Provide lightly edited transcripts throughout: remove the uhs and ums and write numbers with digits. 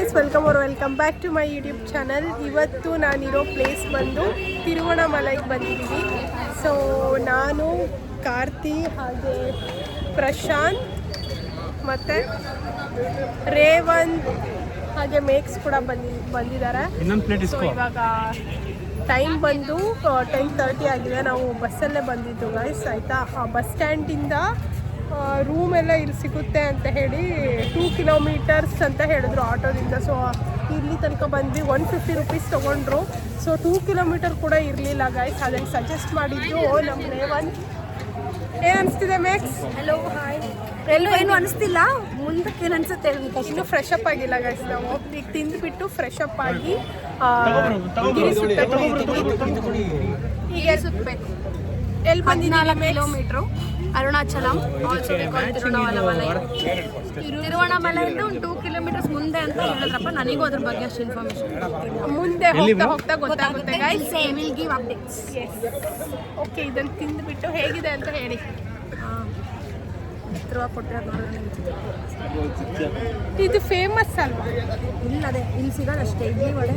Guys, welcome back to my YouTube channel. ಇವತ್ತು ನಾನಿರೋ place ಬಂದು ತಿರುವಣ್ಣಾಮಲೈಗೆ ಬಂದಿದ್ದೀವಿ. ಸೊ ನಾನು, ಕಾರ್ತಿ, ಹಾಗೆ ಪ್ರಶಾಂತ್ ಮತ್ತು ರೇವಂತ್ ಹಾಗೆ ಮೇಕ್ಸ್ ಕೂಡ ಬಂದಿದ್ದಾರೆ. ಸೊ ಇವಾಗ ಟೈಮ್ ಬಂದು 10:30 ಆಗಿದೆ. ನಾವು ಬಸ್ಸಲ್ಲೇ ಬಂದಿದ್ದು ಗೈಸ್, ಆಯಿತಾ. ಬಸ್ ಸ್ಟ್ಯಾಂಡಿಂದ ರೂಮ್ ಎಲ್ಲ ಇಲ್ಲಿ ಸಿಗುತ್ತೆ ಅಂತ ಹೇಳಿ 2 ಕಿಲೋಮೀಟರ್ಸ್ ಅಂತ ಹೇಳಿದ್ರು ಆಟೋದಿಂದ. ಸೊ ಇಲ್ಲಿ ತನಕ ಬಂದ್ವಿ. 150 ರುಪೀಸ್ ತೊಗೊಂಡ್ರು. ಸೊ 2 ಕಿಲೋಮೀಟರ್ ಕೂಡ ಇರಲಿಲ್ಲ ಗೈಸ್. ಅದನ್ನು ಸಜೆಸ್ಟ್ ಮಾಡಿದ್ದು ನಮ್ಮ ರೇವಂತ್. ಏನು ಅನಿಸ್ತಿದೆ ಮೇಕ್ಸ್? Hello, hi. ಎಲ್ಲೂ ಏನು ಅನಿಸ್ತಿಲ್ಲ, ಮುಂದಕ್ಕೆ ಏನು ಅನ್ಸುತ್ತೆ ಹೇಳ್ಬೇಕು. ಇನ್ನೂ ಫ್ರೆಶ್ ಅಪ್ ಆಗಿಲ್ಲ ಗೈಸ್. ನಾವು ಈಗ ತಿಂದುಬಿಟ್ಟು ಫ್ರೆಶ್ ಅಪ್ ಆಗಿ ಗಿರಿ ಸುತ್ತಕ್ಕೆ ಈಗ ಎಲ್ಲಿ ಬಂದಿದ್ದೀವಿ? ಕಿಲೋಮೀಟ್ರು ಅರುಣಾಚಲಂ, ತಿರುವಣ್ಣಾಮಲೈಯಿಂದ ಒಂದು 2 ಕಿಲೋಮೀಟರ್ಸ್ ಮುಂದೆ ಅಂತ ಹೇಳಿದ್ರಪ್ಪ. ನನಗೂ ಅದ್ರ ಬಗ್ಗೆ ಅಷ್ಟು ಇನ್ಫಾರ್ಮೇಶನ್ ಮುಂದೆ ಹೋಗ್ತಾ ಗೊತ್ತಾಗುತ್ತೆ guys. Will give updates. Okay, ಇದನ್ನು ತಿಂದುಬಿಟ್ಟು ಹೇಗಿದೆ ಅಂತ ಹೇಳಿ. ಇದು ಫೇಮಸ್ ಅಲ್ವಾ? ಇಲ್ಲ, ಅದೇ ಇಲ್ಲಿ ಸಿಗೋದಷ್ಟೇ. ಇಡ್ಲಿ ವಡೆ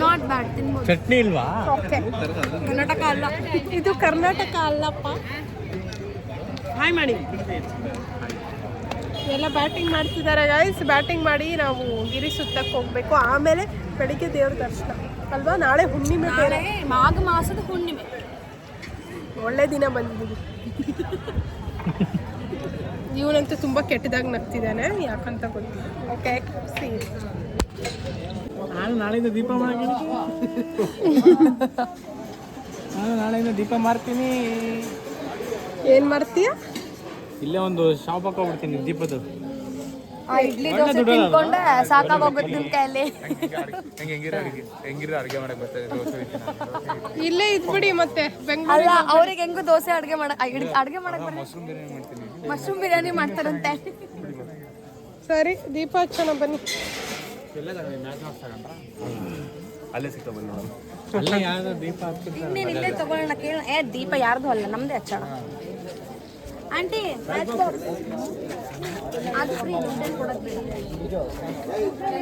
ನಾಟ್ ಬ್ಯಾಡ್, ತಿನ್ಬೋದು. ಚಟ್ನಿ ಇಲ್ವಾ? ಓಕೆ, ಕರ್ನಾಟಕ ಅಲ್ಲ ಇದು ಕರ್ನಾಟಕ ಅಲ್ಲಪ್ಪ. ಹಾಯ್ ಮಾಡಿ. ಎಲ್ಲ ಬ್ಯಾಟಿಂಗ್ ಮಾಡ್ತಿದ್ದಾರೆ ಗೈಸ್. ಬ್ಯಾಟಿಂಗ್ ಮಾಡಿ ನಾವು ಗಿರಿ ಸುತ್ತಕ್ಕೆ ಹೋಗಬೇಕು. ಆಮೇಲೆ ಬೆಳಿಗ್ಗೆ ದೇವ್ರ ದರ್ಶನ ಅಲ್ವಾ? ನಾಳೆ ಹುಣ್ಣಿಮೆ, ಬೇರೆ ಮಾಘ ಮಾಸದ ಹುಣ್ಣಿಮೆ. ಒಳ್ಳೆ ದಿನ ಬಂದಿದ್ದೀವಿ. ಇವನಂತೂ ತುಂಬ ಕೆಟ್ಟದಾಗಿ ನಗ್ತಿದ್ದಾನೆ, ಯಾಕಂತ ಗೊತ್ತಿಲ್ಲ. Okay, C. ನಾನು ನಾಳೆಯಿಂದ ದೀಪ ಮಾರ್ತೀನಿ. ಏನು ಮಾಡ್ತೀಯ? ಇಲ್ಲೇ ಒಂದು ಶಾಪ್ ಹಾಕೋಗ್ಬಿಡ್ತೀನಿ ದೀಪದ್ದು. ಆ ಇಡ್ಲಿ ದೋಸೆ ತಿನ್ಕೊಂಡೆ ಸಾಕಾಗೋಗುತ್ತೆ ನಿಮ್ಮ ಕೈಯಲ್ಲಿ. ಇಲ್ಲೇ ಇದ್ಬಿಡಿ ಮತ್ತೆ ಬೆಂಗಳೂರು. ಅಲ್ಲ, ಅವ್ರಿಗೆ ಹೆಂಗು ದೋಸೆ ಅಡುಗೆ ಮಾಡಕ್ ಮಶ್ರೂಮ್ ಬಿರಿಯಾನಿ ಮಾಡ್ತಾರಂತೆ. ಸರಿ, ದೀಪ ಹಚ್ಚೋಣ ಬನ್ನಿ. ಅಲ್ಲೇ ಸಿಗ್ತಾ ಬನ್ನಿ. ಅಲ್ಲೇ ಯಾವ್ದು ದೀಪ ಇನ್ನೇನು ಇಲ್ಲೇ ತಗೊಳ್ಳೋಣ. ಕೇಳ, ದೀಪ ಯಾರ್ದು ಅಲ್ಲ, ನಮ್ದೇ ಹಚ್ಚೋಣ. ಆಂಟಿ ಅದು ಫ್ರೀ,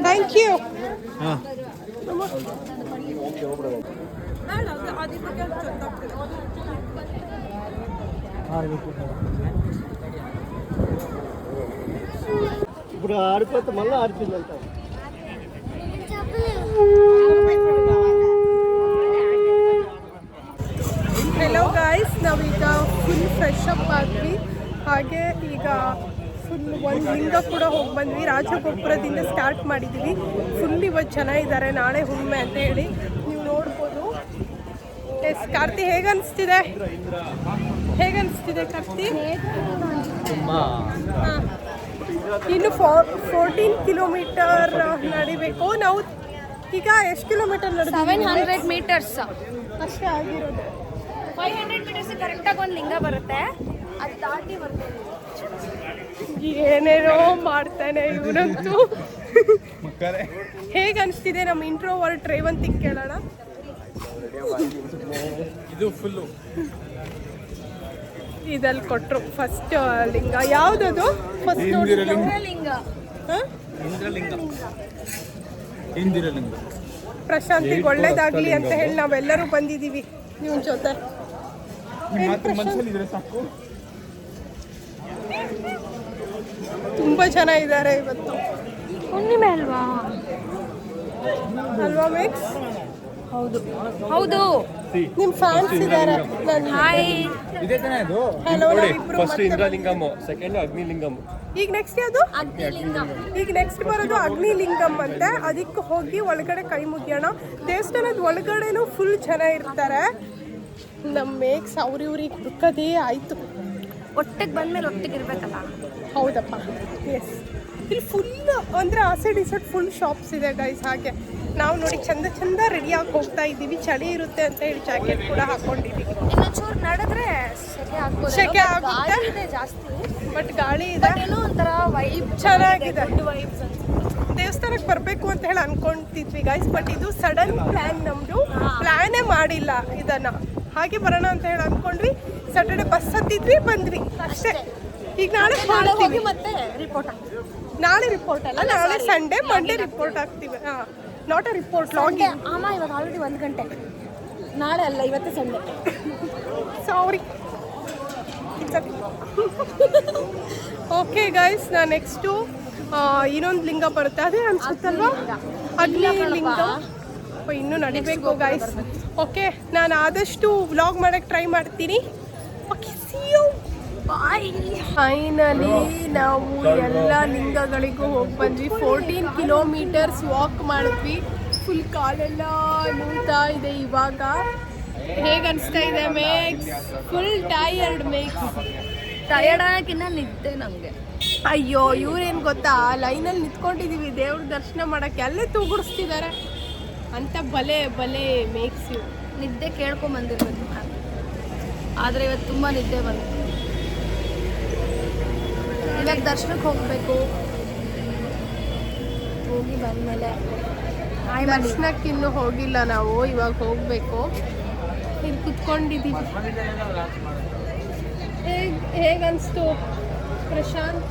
ಥ್ಯಾಂಕ್ ಯು. ఇప్పుడు ఆడిపోతే మళ్ళీ ఆడిపోయిందంట. ಹೆಲೋ ಗಾಯ್ಸ್, ನಾವೀಗ ಫುಲ್ ಫ್ರೆಶ್ ಅಪ್ ಆದ್ವಿ. ಹಾಗೆ ಈಗ ಫುಲ್ ಒಂದು ಲಿಂಗ ಕೂಡ ಹೋಗಿ ಬಂದ್ವಿ. ರಾಜಗೋಪುರದಿಂದ ಸ್ಟಾರ್ಟ್ ಮಾಡಿದ್ದೀವಿ. ಫುಲ್ ಇವತ್ತು ಚೆನ್ನಾಗಿದ್ದಾರೆ, ನಾಳೆ ಹುಣ್ಣಿಮೆ ಅಂತ ಹೇಳಿ ನೀವು ನೋಡ್ಬೋದು. ಎಸ್ ಕಾರ್ತಿ, ಹೇಗನ್ನಿಸ್ತಿದೆ ಕಾರ್ತಿ? ಹಾಂ, ಇನ್ನು 14 ಕಿಲೋಮೀಟರ್ ನಡಿಬೇಕು ನಾವು. ಈಗ ಎಷ್ಟು ಕಿಲೋಮೀಟರ್ ನಡೆದ? 700 ಮೀಟರ್ಸ್ ಅಷ್ಟೇ ಆಗಿರೋದು. 500 ಮೀಟರ್ಸ್ ಕರೆಕ್ಟಾಗಿ ಒಂದು ಲಿಂಗ ಬರುತ್ತೆ, ಅದು ದಾಟಿ ಬರ್ತದೆ. ಏನೇನೋ ಮಾಡ್ತಾನೆ ಇವನಂತೂ. ಹೇಗೆ ಅನಿಸ್ತಿದೆ? ನಮ್ಮ ಇಂಟ್ರೋವರ್ಟ್ ರೇವಂತಿಗೆ ಕೇಳೋಣ. ಇದು ಫುಲ್ಲು ಇದಲ್ಲಿ ಕೊಟ್ಟರು ಫಸ್ಟ್ ಲಿಂಗ. ಯಾವುದದು ಫಸ್ಟ್? ಲಿಂಗ ಇಂದಿರಲಿಂಗ. ಪ್ರಶಾಂತಿಗೆ ಒಳ್ಳೇದಾಗ್ಲಿ ಅಂತ ಹೇಳಿ ನಾವೆಲ್ಲರೂ ಬಂದಿದ್ದೀವಿ ಇವನ ಜೊತೆ. ತುಂಬ ಚೆನ್ನಾಗಿದ್ದಾರೆ ಇವತ್ತು. ಹುಣ್ಣಿಮೆ ಅಲ್ವಾ ಮೇಕ್ಸ್? ಹೌದು. ನಿಮ್ಮ ಫ್ಯಾನ್ಸ್ ಇದ್ದಾರೆ. Hi. Hello. First Indralingam, second Agnilingam. ಈಗ ನೆಕ್ಸ್ಟ್ ಯಾವುದು? ಈಗ ನೆಕ್ಸ್ಟ್ ಬರೋದು ಅಗ್ನಿಲಿಂಗಂ ಅಂತೆ. ಅದಕ್ಕೆ ಹೋಗಿ ಒಳಗಡೆ ಕೈ ಮುಗಿಯೋಣ. ದೇವಸ್ಥಾನದ ಒಳಗಡೆನೂ ಫುಲ್ ಚೆನ್ನಾಗಿರ್ತಾರೆ. ನಮ್ಮ ಮೇಕ್ಸ್ ಅವ್ರಿವ್ರಿಗೆ ಹುಡುಕದೇ ಆಯಿತು. ಒಟ್ಟಿಗೆ ಬಂದಮೇಲೆ ಒಟ್ಟಿಗೆ ಇರಬೇಕಲ್ಲ. ಹೌದಪ್ಪ, ಎಸ್. ಇಲ್ಲಿ ಫುಲ್ ಅಂದರೆ ಆ ಸೈಡ್ ಈ ಸೈಡ್ ಫುಲ್ ಶಾಪ್ಸ್ ಇದೆ ಗೈಸ್. ಹಾಗೆ ನಾವು ನೋಡಿ ಚಂದ ರೆಡಿಯಾಗಿ ಹೋಗ್ತಾ ಇದ್ದೀವಿ. ಚಳಿ ಇರುತ್ತೆ ಅಂತ ಹೇಳಿ ಜಾಕೆಟ್ ಕೂಡ ಹಾಕ್ಕೊಂಡಿದ್ದೀವಿ. ಇನ್ನೊಂಚೂರು ನಡೆದ್ರೆ ಸೆಕೆ ಆಗುತ್ತೆ ಜಾಸ್ತಿ, ಬಟ್ ಗಾಳಿ ಇದೆ. ಏನೋ ಒಂಥರ ವೈಬ್ ಚೆನ್ನಾಗಿದೆ. ದೇವಸ್ಥಾನಕ್ಕೆ ಬರಬೇಕು ಅಂತ ಹೇಳಿ ಅನ್ಕೊಂತಿದ್ವಿ ಗೈಸ್, ಬಟ್ ಇದು ಸಡನ್ ಪ್ಲ್ಯಾನ್. ನಮ್ಮದು ಪ್ಲ್ಯಾನೇ ಮಾಡಿಲ್ಲ ಇದನ್ನು. ಹಾಗೆ ಬರೋಣ ಅಂತ ಹೇಳಿ ಅಂದ್ಕೊಂಡ್ವಿ. ಸ್ಯಾಟರ್ಡೆ ಬಸ್ ಹತ್ತಿದ್ವಿ, ಬಂದ್ವಿ ಅಷ್ಟೇ. ಈಗ ನಾಳೆ ನಾಳೆ ಹೋಗಿ ಮಾಡ್ತೀವಿ. ಮತ್ತೆ ರಿಪೋರ್ಟ್ ಆಗ್ತೀವಿ. ನಾಳೆ ರಿಪೋರ್ಟ್ ಅಲ್ಲ, ನಾಳೆ ಸಂಡೇ ಮಂಡೇ ರಿಪೋರ್ಟ್ ಆಗ್ತೀವಿ. Not a report Sunday logging. ಅಮ್ಮ ಇವಾಗ ಆಲ್ರೆಡಿ 1 ಗಂಟೆ. ನಾಳೆ ಅಲ್ಲ, ಇವತ್ತೇ ಸಂಡೆ. ಸಾರಿ. ಓಕೆ ಗೈಸ್, ನಾನು ನೆಕ್ಸ್ಟು ಇನ್ನೊಂದು ಲಿಂಗ ಬರುತ್ತೆ, ಅದೇ ಅನ್ಸುತ್ತಲ್ವಾ, ಅಗ್ನಿ ಲಿಂಗ. ಇನ್ನೂ ನಡಿಬೇಕು ಗೈಸ್. ಓಕೆ, ನಾನು ಆದಷ್ಟು ವ್ಲಾಗ್ ಮಾಡೋಕ್ಕೆ ಟ್ರೈ ಮಾಡ್ತೀನಿ. Okay, see you. Bye. Finally ನಾವು ಎಲ್ಲ ಲಿಂಗಗಳಿಗೂ ಹೋಗಿ ಬಂದ್ವಿ. 14 ಕಿಲೋಮೀಟರ್ಸ್ ವಾಕ್ ಮಾಡಿದ್ವಿ. ಫುಲ್ ಕಾಲೆಲ್ಲ ನೋವ್ತಾ ಇದೆ ಇವಾಗ. ಹೇಗೆ ಅನಿಸ್ತಾ ಇದೆ Max? Full tired Max. Tired ಆಗಕ್ಕಿನ್ನ ನಿದ್ದೆ ನಮಗೆ. ಅಯ್ಯೋ, ಇವ್ರೇನು ಗೊತ್ತಾ, ಲೈನಲ್ಲಿ ನಿಂತ್ಕೊಂಡಿದ್ದೀವಿ ದೇವ್ರ ದರ್ಶನ ಮಾಡೋಕ್ಕೆ, ಅಲ್ಲೇ ತೂಗುಡಿಸ್ತಿದ್ದಾರೆ ಅಂತ. ಬಲೆ ಬಲೆ ಮೇಕ್ಸ್ ಇವು. ನಿದ್ದೆ ಕೇಳ್ಕೊಂಬಂದಿರ್ಬೇಕು, ಆದರೆ ಇವತ್ತು ತುಂಬ ನಿದ್ದೆ ಬಂತು. ಇವಾಗ ದರ್ಶನಕ್ಕೆ ಹೋಗಬೇಕು. ಹೋಗಿ ಬಂದಮೇಲೆ ದರ್ಶನಕ್ಕೆ ಇನ್ನೂ ಹೋಗಿಲ್ಲ ನಾವು, ಇವಾಗ ಹೋಗಬೇಕು. ಇಲ್ಲಿ ಕುತ್ಕೊಂಡಿದ್ದೀವಿ. ಹೇಗನ್ನಿಸ್ತು ಪ್ರಶಾಂತ್?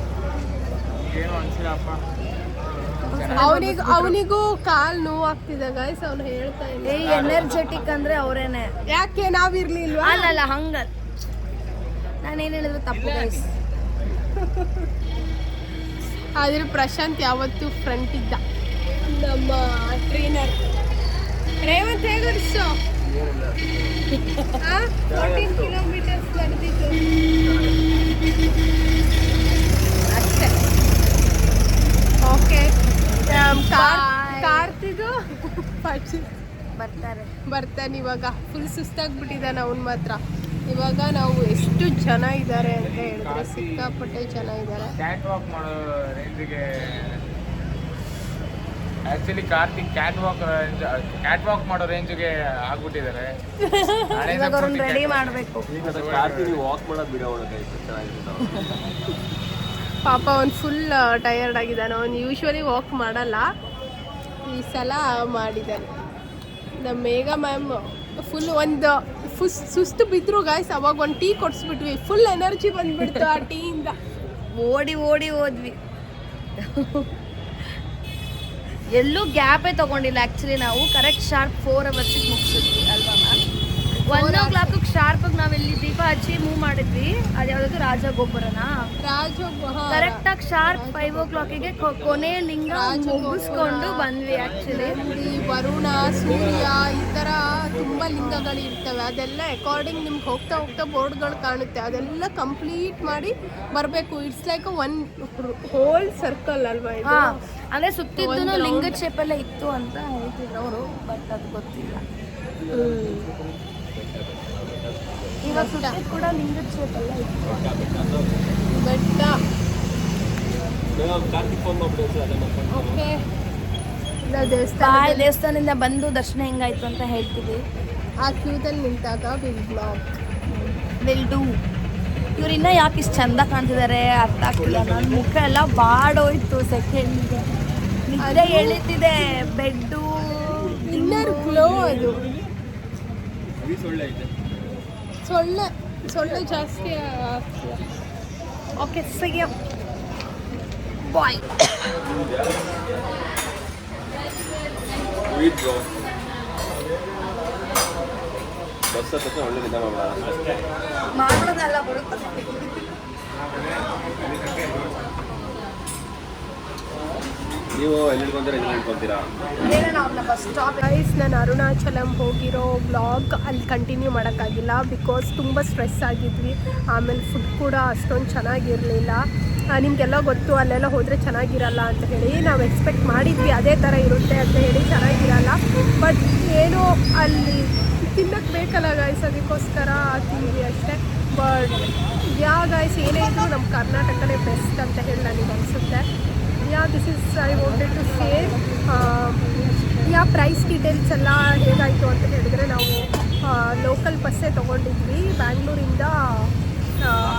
ಅವನಿಗೂ ಕಾಲು ನೋವಾಗ್ತಿದೆ ಗೈಸ್, ಅವನು ಹೇಳ್ತಾ ಇಲ್ಲ. ಎನರ್ಜೆಟಿಕ್ ಅಂದರೆ ಅವರೇನೆ. ಯಾಕೆ ನಾವಿರ್ಲಿಲ್ವಾ? ಅಲ್ಲ ಹಂಗಲ್ಲ, ನಾನೇನು ಹೇಳಿದ್ರು ತಪ್ಪು ಗೈಸ್. ಆದ್ರೆ ಪ್ರಶಾಂತ್ ಯಾವತ್ತೂ ಫ್ರಂಟ್ ಇದ್ದ, ನಮ್ಮ ಟ್ರೈನರ್. ರೇವಂತ್ ಹೇಗನ್ನಿಸ್ತು? 14 ಕಿಲೋಮೀಟರ್ಸ್ ನಡೆದಿತ್ತು ಅಷ್ಟೇ. ಓಕೆ, ಕಾರ್ತಿದು ಬರ್ತಾನೆ ಇವಾಗ. ಫುಲ್ ಸುಸ್ತಾಗ್ಬಿಟ್ಟಿದ್ದಾನೆ ಅವನು ಮಾತ್ರ. ಇವಾಗ ನಾವು ಎಷ್ಟು ಜನ ಇದ್ದಾರೆ ಅಂತ ಹೇಳಿದ್ರೆ ಸಿಕ್ಕಾಪಟ್ಟೆ ಜನ ಇದ್ದಾರೆ. ಕ್ಯಾಟ್ ವಾಕ್ ಮಾಡೋ ರೇಂಜಿಗೆ ಆಕ್ಚುಲಿ ಕಾರ್ತಿಕ್ ಕ್ಯಾಟ್ ವಾಕ್ ಮಾಡೋ ರೇಂಜಿಗೆ ಆಗ್ಬಿಟ್ಟಿದ್ದಾರೆ. ಇವಾಗ ಅವ್ರನ್ನ ರೆಡಿ ಮಾಡಬೇಕು. ವಾಕ್ ಮಾಡೋದು ಬಿಡೋಣ. ಪಾಪ ಅವ್ನು ಫುಲ್ ಟಯರ್ಡ್ ಆಗಿದ್ದಾನೆ. ಅವ್ನು ಯೂಶ್ವಲಿ ವಾಕ್ ಮಾಡಲ್ಲ, ಈ ಸಲ ಮಾಡಿದ್ದಾನೆ. ನಮ್ಮ ಮೇಘ ಮ್ಯಾಮ್ ಫುಲ್ ಸುಸ್ತು ಬಿದ್ರು ಗಾಯ್ಸ್. ಅವಾಗ ಒಂದು ಟೀ ಕೊಡಿಸ್ಬಿಟ್ವಿ, ಫುಲ್ ಎನರ್ಜಿ ಬಂದ್ಬಿಡ್ತು ಆ ಟೀಯಿಂದ. ಓಡಿ ಹೋದ್ವಿ. ಎಲ್ಲೂ ಗ್ಯಾಪೇ ತಗೊಂಡಿಲ್ಲ ಆ್ಯಕ್ಚುಲಿ. ನಾವು ಕರೆಕ್ಟ್ ಶಾರ್ಪ್ 4 ಅವರ್ಸಿಗೆ ಮುಗಿಸಿದ್ವಿ ಅಲ್ವಾ ಮ್ಯಾಮ್? 1 o'clock ಶಾರ್ಪಾಗಿ ನಾವಿಲ್ಲಿ ದೀಪ ಹಚ್ಚಿ ಮೂವ್ ಮಾಡಿದ್ವಿ. ಅದು ಯಾವ್ದು ರಾಜಗೋಪುರನ. ಕರೆಕ್ಟಾಗಿ ಶಾರ್ಪ್ 5 o'clockಗೆ ಕೊನೆ ಲಿಂಗ ಮುಗಿಸ್ಕೊಂಡು ಬಂದ್ವಿ ಆ್ಯಕ್ಚುಲಿ. ಈ ವರುಣ, ಸೂರ್ಯ, ಈ ಥರ ತುಂಬ ಲಿಂಗಗಳು ಇರ್ತವೆ. ಅದೆಲ್ಲ ಅಕಾರ್ಡಿಂಗ್ ನಿಮ್ಗೆ ಹೋಗ್ತಾ ಹೋಗ್ತಾ ಬೋರ್ಡ್ಗಳು ಕಾಣುತ್ತೆ, ಅದೆಲ್ಲ ಕಂಪ್ಲೀಟ್ ಮಾಡಿ ಬರಬೇಕು. It's like one whole circle ಅಲ್ವಾ ಇದು? ಅಂದರೆ ಸುತ್ತಿದ್ದು ಲಿಂಗದ ಶೇಪಲ್ಲೇ ಇತ್ತು ಅಂತ ಹೇಳ್ತಿದ್ರು ಅವರು, ಬಟ್ ಅದು ಗೊತ್ತಿಲ್ಲ. ಇವಾಗ ಸುತ್ತ ಕೂಡ ಲಿಂಗದ ಶೇಪಲ್ಲ ಇತ್ತು. ಬೆಟ್ಟ. ಓಕೆ, ದೇವಸ್ಥಾನದಿಂದ ಬಂದು ದರ್ಶನ ಹೆಂಗಾಯ್ತು ಅಂತ ಹೇಳ್ತೀವಿ. ಆ ಕ್ಯೂದಲ್ಲಿ ನಿಂತಾಗ ವಿಲ್ ಡೂ. ಇವ್ರು ಇನ್ನೂ ಯಾಕೆ ಇಷ್ಟು ಚಂದ ಕಾಣ್ತಿದ್ದಾರೆ ಅರ್ಥ ಆಗ್ತಿಲ್ಲ. ನನ್ನ ಮುಖ ಎಲ್ಲ ಬಾಡೋಯ್ತು ಸೆಕೆಂಡ್ಗೆ. ನಿದ್ದೆ ಎಳಿತಿದೆ. Bed inner glow. ಅದು ಸೊಳ್ಳೆ ಜಾಸ್ತಿ ಆಗ್ತದೆ. ಓಕೆ, ಸಿಗ ಬಾಯ್. ಮಾಡೋದಲ್ಲ ಬರುತ್ತೆ. ನೀವು ಎಲ್ಲಿ ಇಟ್ಕೊಂತೀರಾ? Bus stop. ಗೈಸ್, ನಾನು ಅರುಣಾಚಲಂ ಹೋಗಿರೋ ವ್ಲಾಗ್ ಅಲ್ಲಿ ಕಂಟಿನ್ಯೂ ಮಾಡೋಕ್ಕಾಗಿಲ್ಲ, ಬಿಕಾಸ್ ತುಂಬ ಸ್ಟ್ರೆಸ್ ಆಗಿದ್ವಿ. ಆಮೇಲೆ ಫುಡ್ ಕೂಡ ಅಷ್ಟೊಂದು ಚೆನ್ನಾಗಿರಲಿಲ್ಲ. ನಿಮಗೆಲ್ಲ ಗೊತ್ತು, ಅಲ್ಲೆಲ್ಲ ಹೋದರೆ ಚೆನ್ನಾಗಿರಲ್ಲ ಅಂತ ಹೇಳಿ. ನಾವು ಎಕ್ಸ್ಪೆಕ್ಟ್ ಮಾಡಿದ್ವಿ ಅದೇ ಥರ ಇರುತ್ತೆ ಅಂತ ಹೇಳಿ, ಚೆನ್ನಾಗಿರಲ್ಲ. ಬಟ್ ಏನೋ ಅಲ್ಲಿ ತಿನ್ನಕ್ಕೆ ಬೇಕಲ್ಲ ಗೈಸ್, ಅದಕ್ಕೋಸ್ಕರ ತಿಂದ್ವಿ ಅಷ್ಟೇ. ಬಟ್ ಗೈಸ್, ಏನೇ ಇದ್ದರೂ ನಮ್ಮ ಕರ್ನಾಟಕನೇ ಬೆಸ್ಟ್ ಅಂತ ಹೇಳಿ ನನಗೆ ಅನಿಸುತ್ತೆ. This is I wanted to share. Price details ಎಲ್ಲ ಹೇಗಾಯಿತು ಅಂತ ಹೇಳಿದ್ರೆ, ನಾವು ಲೋಕಲ್ ಬಸ್ಸೇ ತೊಗೊಂಡಿದ್ವಿ. ಬ್ಯಾಂಗ್ಳೂರಿಂದ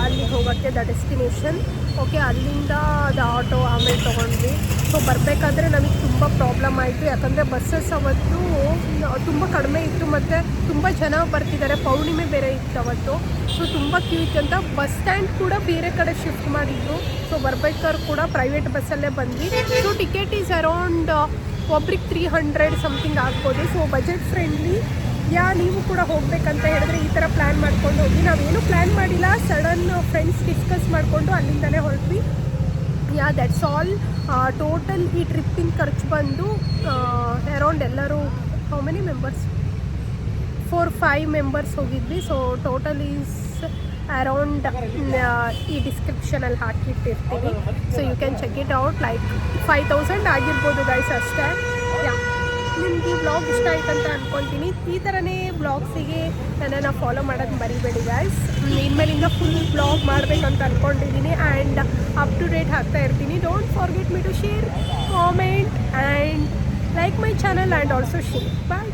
ಅಲ್ಲಿಗೆ ಹೋಗೋಕ್ಕೆ ದ ಡೆಸ್ಟಿನೇಷನ್. ಓಕೆ, ಅಲ್ಲಿಂದ ಅದು ಆಟೋ ಆಮೇಲೆ ತೊಗೊಂಡ್ವಿ. ಸೊ ಬರಬೇಕಾದ್ರೆ ನಮಗೆ ತುಂಬ ಪ್ರಾಬ್ಲಮ್ ಆಯಿತು, ಯಾಕಂದರೆ ಬಸ್ಸಸ್ ಅವತ್ತು ತುಂಬ ಕಡಿಮೆ ಇತ್ತು ಮತ್ತು ತುಂಬ ಜನ ಬರ್ತಿದ್ದಾರೆ, ಪೌರ್ಣಿಮೆ ಬೇರೆ ಇತ್ತು ಅವತ್ತು. ಸೊ ತುಂಬ ಕ್ಯೂ ಇತ್ತು ಅಂತ ಬಸ್ ಸ್ಟ್ಯಾಂಡ್ ಕೂಡ ಬೇರೆ ಕಡೆ ಶಿಫ್ಟ್ ಮಾಡಿದ್ರು. ಸೊ ಬರ್ಬೇಕಾದ್ರೆ ಕೂಡ ಪ್ರೈವೇಟ್ ಬಸ್ಸಲ್ಲೇ ಬಂದ್ವಿ. ಸೊ ಟಿಕೆಟ್ ಈಸ್ ಅರೌಂಡ್ ಒಬ್ರಿಗೆ 300 ಸಮಥಿಂಗ್ ಆಗ್ಬೋದು. So budget friendly. ನೀವು ಕೂಡ ಹೋಗಬೇಕಂತ ಹೇಳಿದ್ರೆ ಈ ಥರ ಪ್ಲ್ಯಾನ್ ಮಾಡ್ಕೊಂಡು ಹೋಗಿ. ನಾವೇನು ಪ್ಲ್ಯಾನ್ ಮಾಡಿಲ್ಲ, ಸಡನ್ ಫ್ರೆಂಡ್ಸ್ ಡಿಸ್ಕಸ್ ಮಾಡಿಕೊಂಡು ಅಲ್ಲಿಂದನೇ ಹೊರಟ್ವಿ. That's all. ಟೋಟಲ್ ಈ ಟ್ರಿಪ್ಪಿನ ಖರ್ಚು ಬಂದು ಅರೌಂಡ್ ಎಲ್ಲರೂ ಹೌ ಮೆನಿ ಮೆಂಬರ್ಸ್ 4-5 ಮೆಂಬರ್ಸ್ ಹೋಗಿದ್ವಿ. ಸೊ ಟೋಟಲ್ ಈಸ್ ಅರೌಂಡ್ ಈ ಡಿಸ್ಕ್ರಿಪ್ಷನಲ್ಲಿ ಹಾಕಿಟ್ಟಿರ್ತೀವಿ. So you can check it out. Like 5000 ಆಗಿರ್ಬೋದು ಗೈಸ್ ಅಷ್ಟೇ. ನಿಮ್ಗೆ ಈ ಬ್ಲಾಗ್ ಇಷ್ಟ ಆಯ್ತು ಅಂತ ಅಂದ್ಕೊತೀನಿ. ಈ ಥರನೇ ಬ್ಲಾಗ್ಸಿಗೆ ನನ್ನನ್ನು ಫಾಲೋ ಮಾಡೋದು ಮರಿಬೇಡಿ ಗೈಸ್. ಇನ್ಮೇಲಿಂದ ಫುಲ್ ಬ್ಲಾಗ್ ಮಾಡಬೇಕಂತ ಅಂದ್ಕೊಂಡಿದ್ದೀನಿ ಆ್ಯಂಡ್ ಅಪ್ ಟು ಡೇಟ್ ಹಾಕ್ತಾ ಇರ್ತೀನಿ. Don't forget me to share, comment and like my channel and also share. Bye.